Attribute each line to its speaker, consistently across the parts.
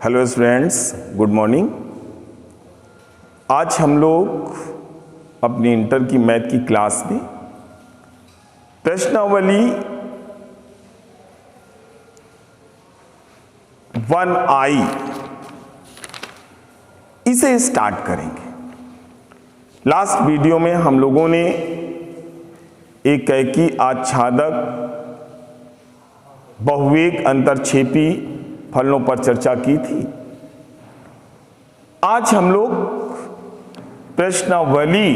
Speaker 1: Hello students, good morning. आज हम लोग अपनी इंटर की मैथ की क्लास में प्रश्नावली 1I इसे स्टार्ट करेंगे। लास्ट वीडियो में हम लोगों ने एकैकी आच्छादक बहुवेग अंतरक्षेपी फलनों पर चर्चा की थी। आज हम लोग प्रश्नावली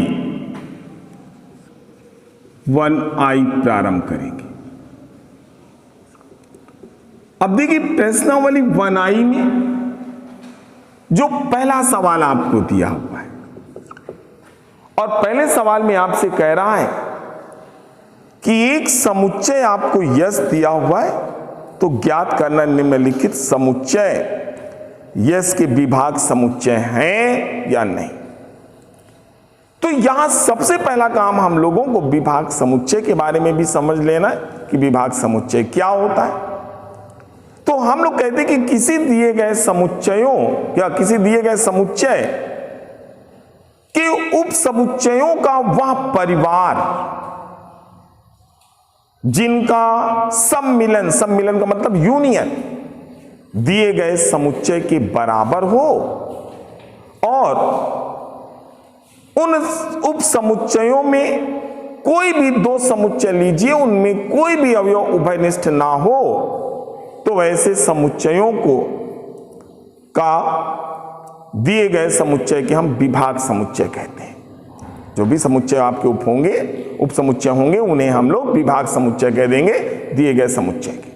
Speaker 1: 1I प्रारंभ करेंगे। अब देखिए, प्रश्नावली 1I में जो पहला सवाल आपको दिया हुआ है और पहले सवाल में आपसे कह रहा है कि एक समुच्चय आपको यश दिया हुआ है, तो ज्ञात करना निम्नलिखित समुच्चय यश के विभाग समुच्चय हैं या नहीं। तो यहां सबसे पहला काम हम लोगों को विभाग समुच्चय के बारे में भी समझ लेना है कि विभाग समुच्चय क्या होता है। तो हम लोग कहते हैं कि किसी दिए गए समुच्चयों या किसी दिए गए समुच्चय के उप समुच्चयों का वह परिवार जिनका सम्मिलन का मतलब यूनियन दिए गए समुच्चय के बराबर हो और उन उप समुच्चयों में कोई भी दो समुच्चय लीजिए, उनमें कोई भी अवयव उभयनिष्ठ ना हो, तो ऐसे समुच्चयों को का दिए गए समुच्चय के हम विभाग समुच्चय कहते हैं। जो भी समुच्चय आपके उप समुच्चय होंगे उन्हें हम लोग विभाग समुच्चय कह देंगे, दिए गए समुच्चय के।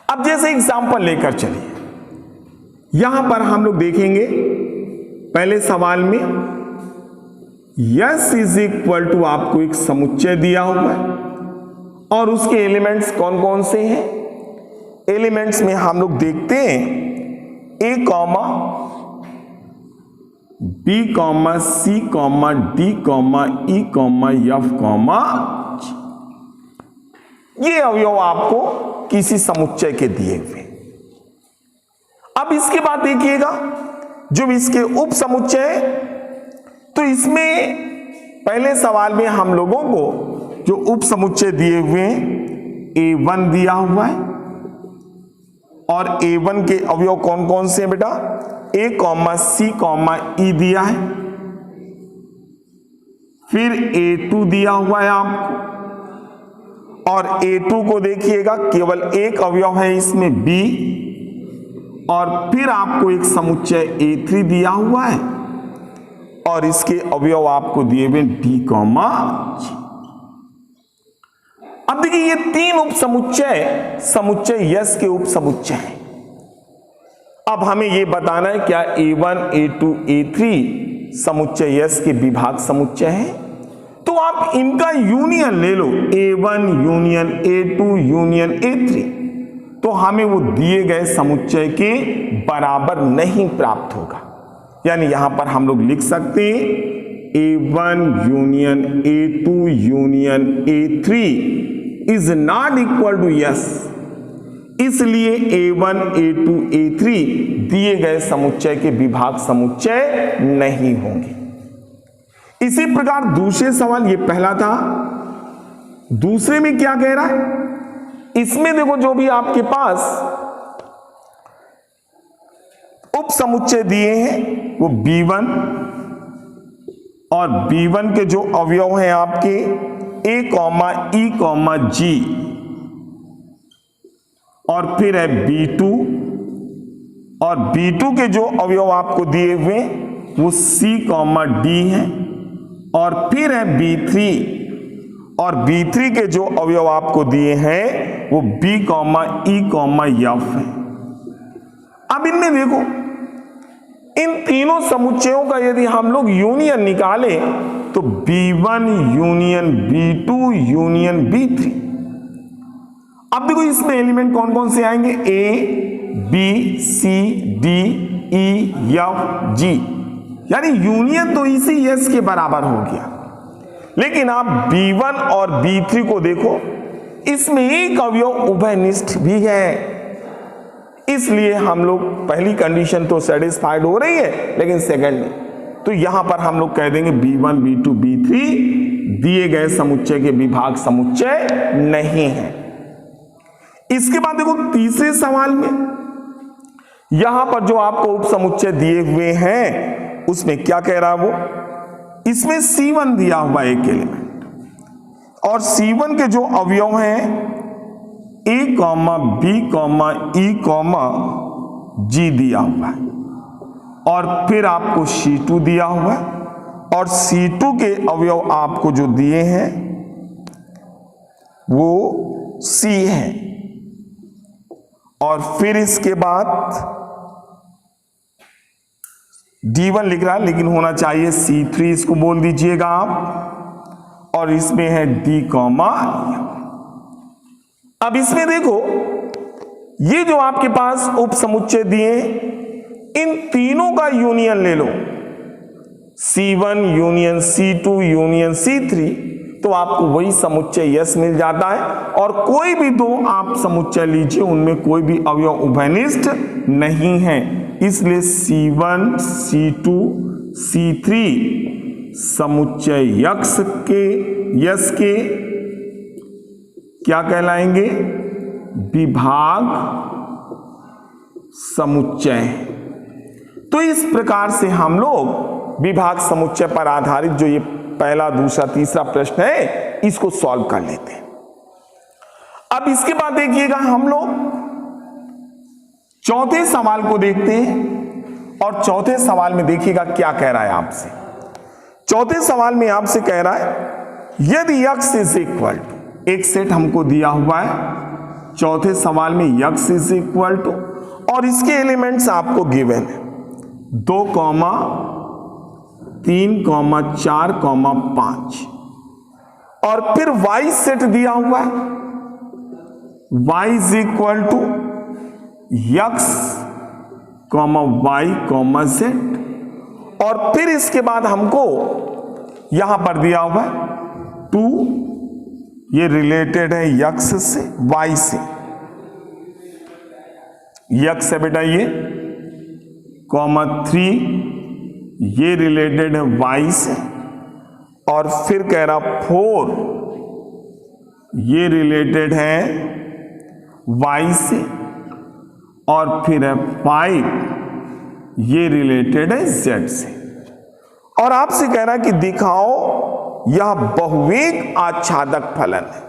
Speaker 1: अब जैसे एग्जांपल लेकर चलिए, यहां पर हम लोग देखेंगे पहले सवाल में यस इज इक्वल टू आपको एक समुच्चय दिया हुआ है और उसके एलिमेंट्स कौन कौन से हैं। एलिमेंट्स में हम लोग देखते हैं A, B, C, D, E, F, G। ये अवयव आपको किसी समुच्चय के दिए हुए। अब इसके बाद देखिएगा जो इसके उप समुच्चय, तो इसमें पहले सवाल में हम लोगों को जो उप समुच्चय दिए हुए A1 दिया हुआ है और A1 के अवयव कौन कौन से हैं बेटा, A, C, E दिया है। फिर A2 दिया हुआ है आपको और A2 को देखिएगा केवल एक अवयव है इसमें B, और फिर आपको एक समुच्चय A3 दिया हुआ है और इसके अवयव आपको दिए हुए D, G। अब देखिए, ये तीन उप समुच्चय यस के उप समुच्चय हैं। अब हमें यह बताना है क्या A1, A2, A3 समुच्चय यस के विभाग समुच्चय हैं। तो आप इनका यूनियन ले लो, A1 union A2 union A3, तो हमें वो दिए गए समुच्चय के बराबर नहीं प्राप्त होगा। यानी यहां पर हम लोग लिख सकते हैं A1 union A2 union A3 is not equal to S. इसलिए A1, A2, A3 दिए गए समुच्चय के विभाग समुच्चय नहीं होंगे। इसी प्रकार दूसरे सवाल, ये पहला था, दूसरे में क्या कह रहा है, इसमें देखो जो भी आपके पास उप समुच्चय दिए हैं वो B1 और B1 के जो अवयव हैं आपके A, E, G, और फिर है B2 और B2 के जो अवयव आपको दिए हुए वो C, D हैं, और फिर है B3 और B3 के जो अवयव आपको दिए हैं वो B, E, F है। अब इनमें देखो, इन तीनों समुच्चयों का यदि हम लोग यूनियन निकालें तो B1 union B2 union B3। अब देखो इसमें एलिमेंट कौन कौन से आएंगे, A, B, C, D, E, F, G। यानी यूनियन तो इसी यस के बराबर हो गया। लेकिन आप B1 और B3 को देखो, इसमें एक अवयव उभयनिष्ठ भी है। इसलिए हम लोग पहली कंडीशन तो सेटिस्फाइड हो रही है, लेकिन सेकंड नहीं। तो यहां पर हम लोग कह देंगे B1 B2 B3 दिए गए समुच्चय के विभाग समुच्चय नहीं है। इसके बाद देखो तीसरे सवाल में यहां पर जो आपको उप समुच्चय दिए हुए हैं उसमें क्या कह रहा है वो, इसमें C1 दिया हुआ एक एलिमेंट और C1 के जो अवयव हैं A, B, E, G दिया हुआ है और फिर आपको C2 दिया हुआ है और C2 के अवयव आपको जो दिए हैं वो C है और फिर इसके बाद D1 लिख रहा है लेकिन होना चाहिए C3, इसको बोल दीजिएगा आप, और इसमें है D, अब इसमें देखो ये जो आपके पास उप समुच्चय दिए इन तीनों का यूनियन ले लो, C1 union C2 union C3, तो आपको वही समुच्चय यस मिल जाता है। और कोई भी दो आप समुच्चय लीजिए उनमें कोई भी अवयव उभयनिष्ठ नहीं है, इसलिए C1 C2 C3 समुच्चय यस के क्या कहलाएंगे, विभाग समुच्चय। तो इस प्रकार से हम लोग विभाग समुच्चय पर आधारित जो ये पहला दूसरा तीसरा प्रश्न है इसको सॉल्व कर लेते हैं। अब इसके बाद देखिएगा हम लोग चौथे सवाल को देखते हैं और चौथे सवाल में देखिएगा क्या कह रहा है आपसे। चौथे सवाल में आपसे कह रहा है यदि x इज इक्वल टू, एक सेट हमको दिया हुआ है चौथे सवाल में x इज इक्वल टू और इसके एलिमेंट्स आपको गिवन है 2, 3, 4, 5 और फिर y सेट दिया हुआ है y is equal to x, y, z और फिर इसके बाद हमको यहां पर दिया हुआ है 2, ये रिलेटेड है x से y से, x है बेटा ये, 3 ये रिलेटेड है y से और फिर कह रहा 4 ये रिलेटेड है y से और फिर है 5 ये रिलेटेड है z से। और आपसे कह रहा है कि दिखाओ यह बहुवेग आच्छादक फलन है।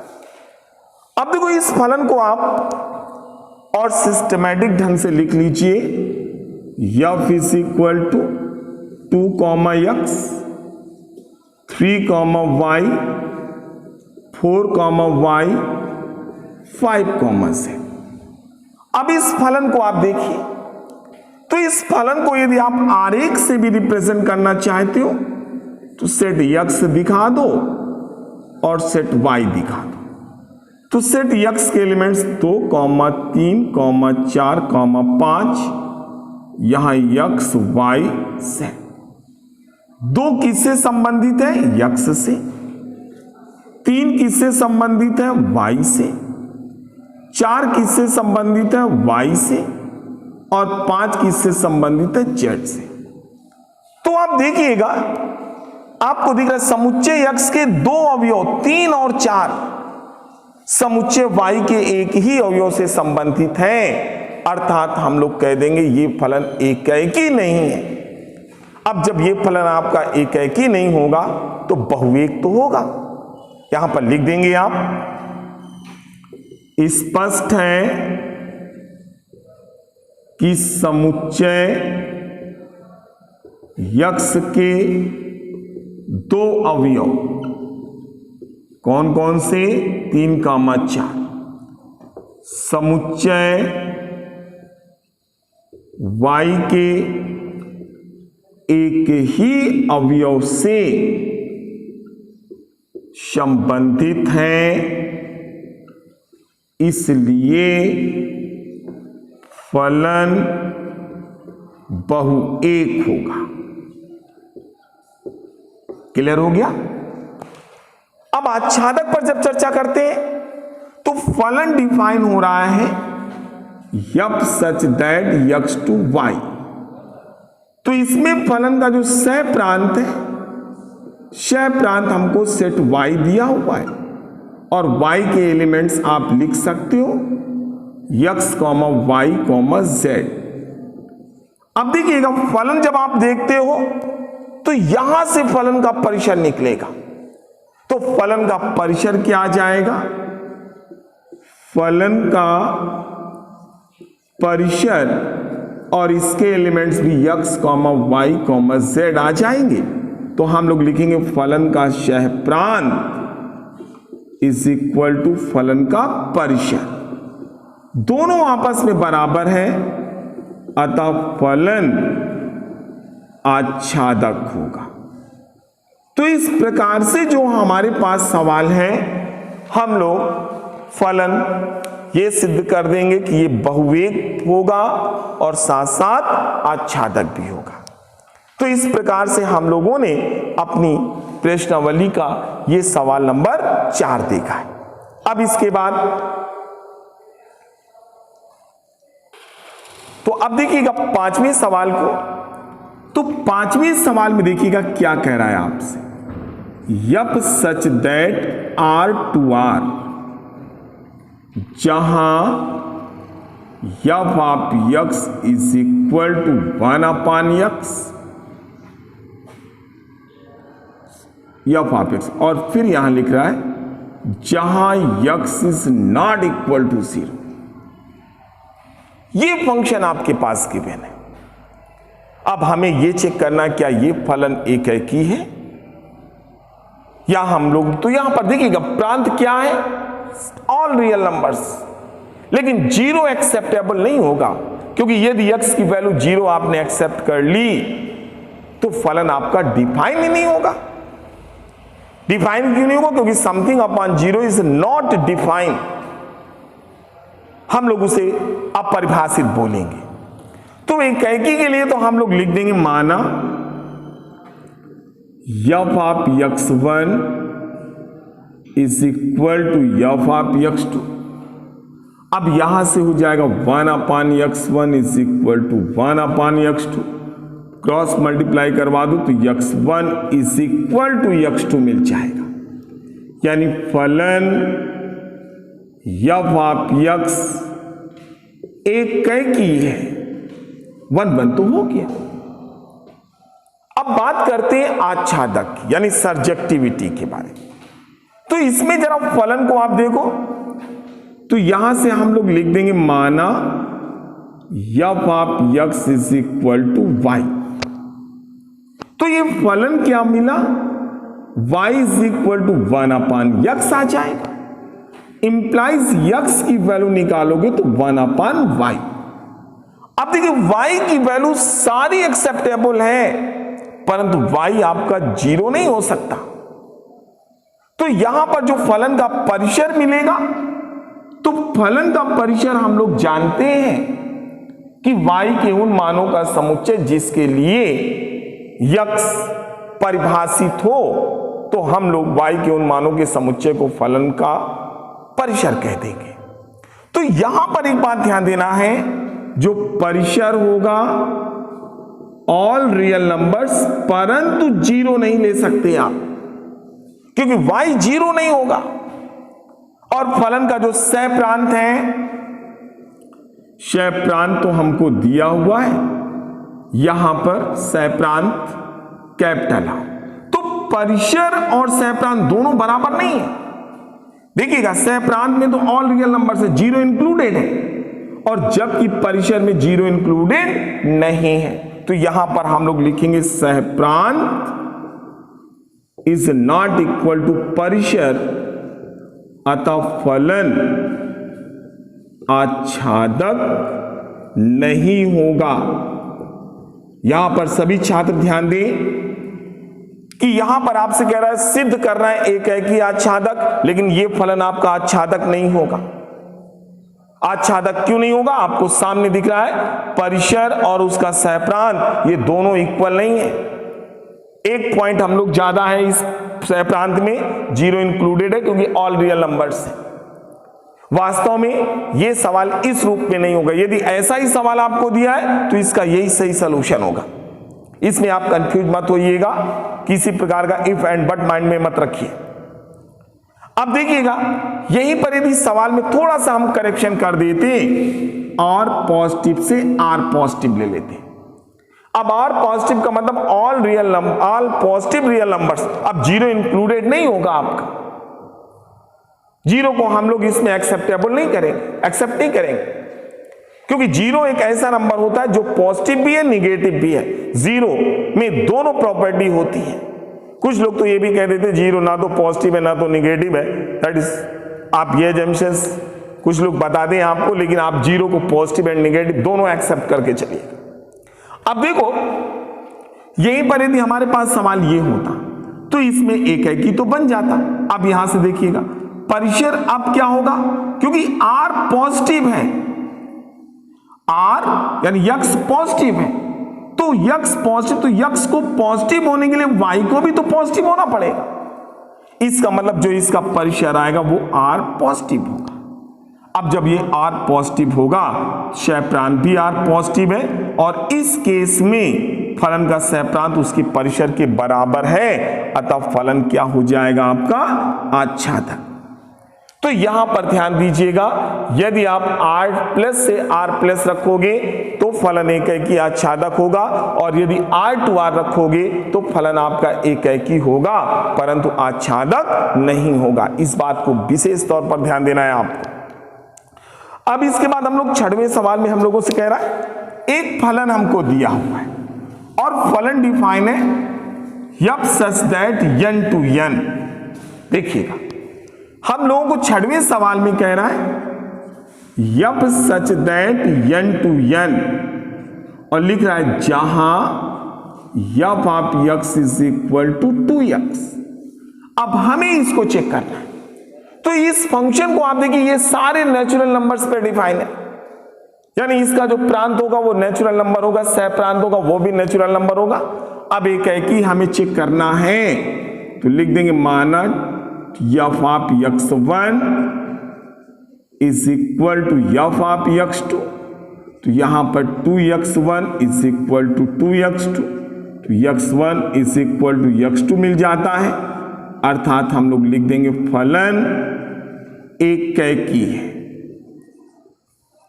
Speaker 1: अब देखो इस फलन को आप और सिस्टमैटिक ढंग से लिख लीजिए, f is equal to 2, x, 3, y, 4, y, 5, z। अब इस फलन को आप देखिए, तो इस फलन को यदि आप आरेख से भी रिप्रेजेंट करना चाहते हो तो सेट x दिखा दो और सेट y दिखा दो। तो सेट x के एलिमेंट्स 2, 3, 4, 5 यहां x, y, z। 2 किससे संबंधित है, x से। 3 किससे संबंधित है, y से। 4 किससे संबंधित है, y से और 5 किससे संबंधित है, z से। तो आप देखिएगा आपको दिख रहा है समुच्चय x के 2 अवयव 3 और 4 समुच्चय y के एक ही अवयव से संबंधित हैं, अर्थात हम लोग कह देंगे ये फलन एकाएकी नहीं है। अब जब ये फलन आपका एकाएकी नहीं होगा तो बहुवेग तो होगा। यहां पर लिख देंगे आप, स्पष्ट है कि समुच्चय x के 2 अवयव कौन कौन से, 3, 4 समुच्चय y के एक ही अवयव से संबंधित हैं, इसलिए फलन बहुएक होगा। क्लियर हो गया। अब आच्छादक पर जब चर्चा करते हैं तो फलन डिफाइन हो रहा है f such that x to y. तो इसमें फलन का जो सह प्रांत है, सह प्रांत हमको सेट वाई दिया हुआ है और वाई के एलिमेंट्स आप लिख सकते हो x comma y comma z. अब देखिएगा फलन जब आप देखते हो तो यहां से फलन का परिसर निकलेगा, तो फलन का परिसर क्या आ जाएगा, फलन का परिसर और इसके एलिमेंट्स भी x comma y comma z आ जाएंगे। तो हम लोग लिखेंगे फलन का सह प्रांत इज इक्वल टू फलन का परिसर, दोनों आपस में बराबर है, अतः फलन आच्छादक होगा। तो इस प्रकार से जो हमारे पास सवाल है, हम लोग फलन ये सिद्ध कर देंगे कि ये बहुवेग होगा और साथ साथ आच्छादक भी होगा। तो इस प्रकार से हम लोगों ने अपनी प्रश्नावली का ये सवाल नंबर 4 देखा है। अब इसके बाद तो अब देखिएगा 5वें सवाल को, तो 5वें सवाल में देखिएगा क्या कह रहा है आपसे, p such that R to R, जहां f of x is equal to 1 upon x, f of x, और फिर यहां लिख रहा है जहां x is not equal to 0। ये फंक्शन आपके पास गिवन है। अब हमें यह चेक करना क्या ये फलन एक ही है या हम लोग, तो यहां पर देखिएगा प्रांत क्या है, ऑल रियल नंबर्स, लेकिन 0 एक्सेप्टेबल नहीं होगा, क्योंकि यदि x की वैल्यू 0 आपने एक्सेप्ट कर ली तो फलन आपका डिफाइन ही नहीं होगा। डिफाइन क्यों नहीं होगा, क्योंकि something upon 0 is not define, हम लोग उसे अपरिभाषित बोलेंगे। तो एकाएकी के लिए तो हम लोग लिख देंगे माना f of x1 is equal to f of x2। अब यहां से हो जाएगा 1 upon x1 is equal to 1 upon x2, cross multiply करवा दो तो x1 is equal to x2 मिल जाएगा, यानी फलन यफ ऑफ x एक की है, 1 तो हो गया। अब बात करते हैं आच्छादक यानी सर्जेक्टिविटी के बारे में। तो इसमें जरा फलन को आप देखो, तो यहां से हम लोग लिख देंगे माना f of x is equal to y. तो ये फलन क्या मिला, y is equal to 1 upon x आ जाएगा, इंप्लाइज x की वैल्यू निकालोगे तो 1 अपॉन y। अब देखिए y की वैल्यू सारी एक्सेप्टेबल है, परंतु y आपका 0 नहीं हो सकता। तो यहां पर जो फलन का परिसर मिलेगा, तो फलन का परिसर हम लोग जानते हैं कि y के उन मानों का समुच्चय जिसके लिए x परिभाषित हो, तो हम लोग y के उन मानों के समुच्चय को फलन का परिसर कह देंगे। तो यहां पर एक बात ध्यान देना है, जो परिसर होगा ऑल रियल नंबर्स, परंतु 0 नहीं ले सकते आप, क्योंकि y 0 नहीं होगा। और फलन का जो सह प्रांत है, सह प्रांत तो हमको दिया हुआ है, यहां पर सह प्रांत कैपिटल है। तो परिसर और सह प्रांत दोनों बराबर नहीं है। देखिएगा सह प्रांत में तो ऑल रियल नंबर से 0 इंक्लूडेड है, और जबकि परिसर में 0 इंक्लूडेड नहीं है। तो यहां पर हम लोग लिखेंगे सह प्रांत इज नॉट इक्वल टू परिसर, अतः फलन आच्छादक नहीं होगा। यहां पर सभी छात्र ध्यान दें कि यहां पर आपसे कह रहा है सिद्ध करना है एक है कि आच्छादक, लेकिन यह फलन आपका आच्छादक नहीं होगा। आच्छादक क्यों नहीं होगा, आपको सामने दिख रहा है, परिसर और उसका सहप्रांत ये दोनों इक्वल नहीं है। एक पॉइंट हम लोग ज्यादा है इस सहप्रांत में, 0 इंक्लूडेड है क्योंकि ऑल रियल नंबर्स है। वास्तव में ये सवाल इस रूप में नहीं होगा। यदि ऐसा ही सवाल आपको दिया है तो इसका यही सही सलूशन होगा। इसमें आप कंफ्यूज मत होइएगा, किसी प्रकार का इफ एंड बट माइंड में मत रखिए। अब देखिएगा, यहीं पर यदि सवाल में थोड़ा सा हम करेक्शन कर देते और पॉजिटिव से आर पॉजिटिव ले लेते। अब आर पॉजिटिव का मतलब ऑल पॉजिटिव रियल नंबर्स। अब जीरो इंक्लूडेड नहीं होगा आपका, जीरो को हम लोग इसमें एक्सेप्टेबल नहीं करेंगे, एक्सेप्ट नहीं करेंगे, क्योंकि जीरो एक ऐसा नंबर होता है जो पॉजिटिव भी है निगेटिव भी है। जीरो में दोनों प्रॉपर्टी होती है। कुछ लोग तो ये भी कह देते हैं जीरो ना तो पॉजिटिव है ना तो निगेटिव है, दैट इज आप ये जम्पशंस कुछ लोग बता दें आपको, लेकिन आप जीरो को पॉजिटिव एंड निगेटिव दोनों एक्सेप्ट करके चलिए। अब देखो, यहीं पर यदि हमारे पास सवाल ये होता तो इसमें एक है कि तो बन जाता। अब यहां से देखिएगा परिसर अब क्या होगा, क्योंकि आर पॉजिटिव है, आर यानी यक्स पॉजिटिव है, तो यक्स पॉजिटिव, तो यक्स को पॉजिटिव होने के लिए वाई को भी तो पॉजिटिव होना पड़ेगा। इसका मतलब जो इसका परिसर आएगा वो आर पॉजिटिव होगा। अब जब ये आर पॉजिटिव होगा, क्षय प्रांत भी आर पॉजिटिव है, और इस केस में फलन का क्षय प्रांत उसके परिसर के बराबर है, अतः फलन क्या हो जाएगा आपका आच्छादक। तो यहां पर ध्यान दीजिएगा, यदि आप आर प्लस से आर प्लस रखोगे तो फलन एकैकी आच्छादक होगा, और यदि आर टू आर रखोगे तो फलन आपका एकैकी होगा, परंतु आच्छादक नहीं होगा। इस बात को विशेष तौर पर ध्यान देना है आपको। अब इसके बाद हम लोग 6वें सवाल में हम लोगों से कह रहा है एक फलन हमको दिया हुआ है और फलन डिफाइन है f such that n to n। देखिएगा, हम लोगों को 6वें सवाल में कह रहा है f such that n to n, और लिख रहा है जहां f of x is equal to 2x। अब हमें इसको चेक करना है, तो इस फंक्शन को आप देखिए ये सारे नेचुरल नंबर्स पे डिफाइन है, यानी इसका जो प्रांत होगा वो नेचुरल नंबर होगा, सह प्रांत होगा वो भी नेचुरल नंबर होगा। अब एक है कि हमें चेक करना है, तो लिख देंगे माना f of x1 is equal to f of x2, तो यहां पर 2x1 is equal to 2x2, तो x1 is equal to x2 मिल जाता है, अर्थात हम लोग लिख देंगे फलन एकैकी है।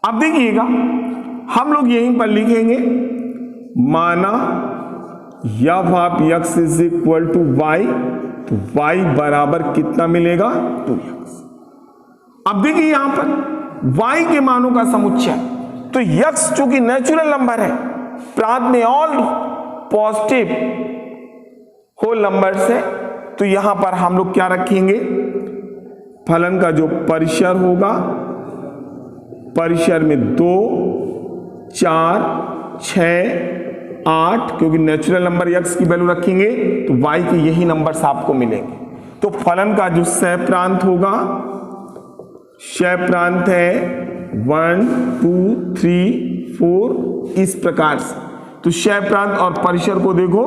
Speaker 1: अब देखिएगा, हम लोग यहीं पर लिखेंगे माना f of x is equal to y, तो y बराबर कितना मिलेगा 2x। अब देखिए यहां पर y के मानों का समुच्चय, तो x चूंकि नेचुरल नंबर है, प्रांत में ऑल पॉजिटिव होल नंबर्स है, तो यहां पर हम लोग क्या रखेंगे, फलन का जो परिसर होगा, परिसर में 2, 4, 6, 8, क्योंकि नेचुरल नंबर x की वैल्यू रखेंगे तो y के यही नंबर्स आपको मिलेंगे। तो फलन का जो क्षय प्रांत होगा, क्षय प्रांत है 1, 2, 3, 4 इस प्रकार से। तो क्षय प्रांत और परिसर को देखो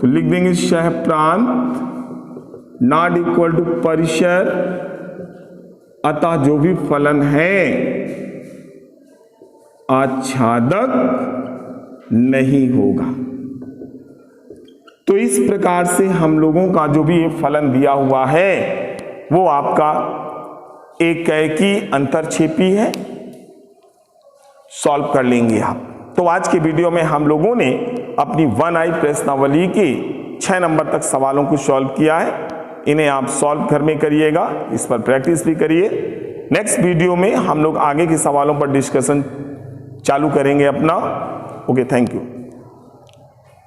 Speaker 1: तो लिख देंगे क्षय प्रांत नॉट इक्वल टू परिसर, अतः जो भी फलन है आच्छादक नहीं होगा। तो इस प्रकार से हम लोगों का जो भी ये फलन दिया हुआ है वो आपका एकैकी अंतरछेपी है, सॉल्व कर लेंगे आप। तो आज के वीडियो में हम लोगों ने अपनी 1i प्रश्नावली के 6 नंबर तक सवालों को सॉल्व किया है। इन्हें आप सॉल्व घर में करिएगा, इस पर प्रैक्टिस भी करिए। नेक्स्ट वीडियो में हम लोग आगे के सवालों पर डिस्कशन चालू करेंगे अपना। Okay, thank you.